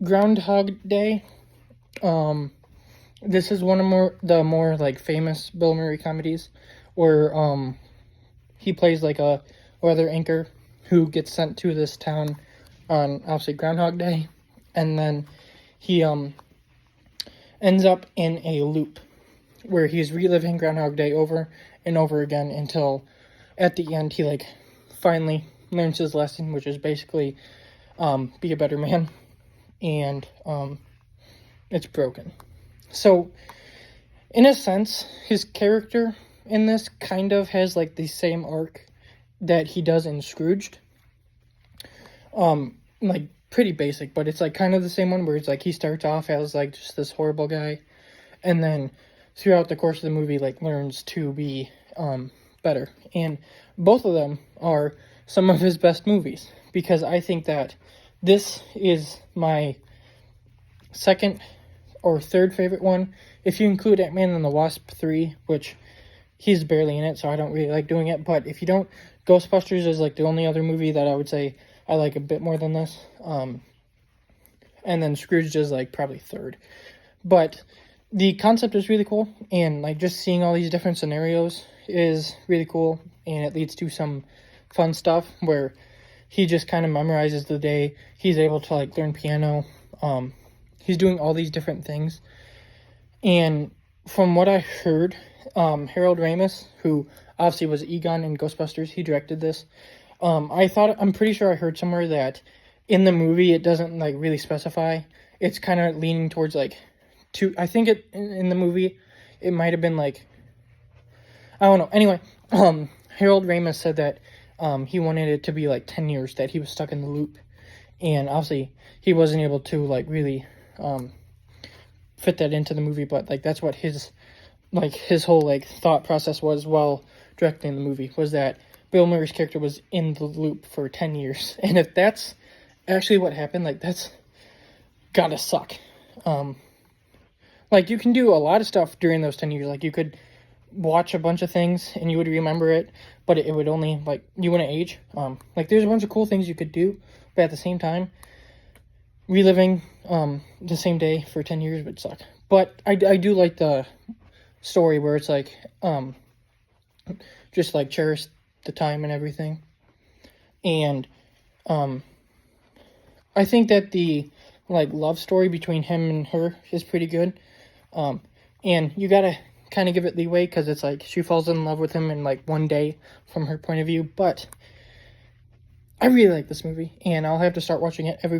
Groundhog Day. This is one of the more like famous Bill Murray comedies, where he plays like a weather anchor who gets sent to this town on obviously Groundhog Day, and then he ends up in a loop where he's reliving Groundhog Day over and over again until at the end he like finally learns his lesson, which is basically be a better man, and it's broken. So in a sense, his character in this kind of has like the same arc that he does in Scrooged. Like pretty basic, but it's like kind of the same one where it's like he starts off as like just this horrible guy, and then throughout the course of the movie like learns to be better. And both of them are some of his best movies, because I think that this is my second or third favorite one, if you include Ant-Man and the Wasp 3, which he's barely in it, so I don't really like doing it. But if you don't, Ghostbusters is like the only other movie that I would say I like a bit more than this. And then Scrooge is like probably third. But the concept is really cool, and like just seeing all these different scenarios is really cool, and it leads to some fun stuff where he just kind of memorizes the day. He's able to like learn piano. He's doing all these different things. And from what I heard, Harold Ramis, who obviously was Egon in Ghostbusters, he directed this. I'm pretty sure I heard somewhere that in the movie it doesn't like really specify. It's kind of leaning towards like I think in the movie it might have been like, I don't know. Anyway, Harold Ramis said that he wanted it to be like 10 years that he was stuck in the loop, and obviously he wasn't able to like really fit that into the movie, but like that's what his whole like thought process was while directing the movie, was that Bill Murray's character was in the loop for 10 years. And if that's actually what happened, like that's gotta suck. Like you can do a lot of stuff during those 10 years. Like you could watch a bunch of things and you would remember it, but it would only like, you wouldn't age. Like there's a bunch of cool things you could do, but at the same time, reliving the same day for 10 years would suck. But I do like the story where it's like just like cherish the time and everything. And I think that the like love story between him and her is pretty good. And you gotta kind of give it leeway, because it's like she falls in love with him in like one day from her point of view. But I really like this movie, and I'll have to start watching it every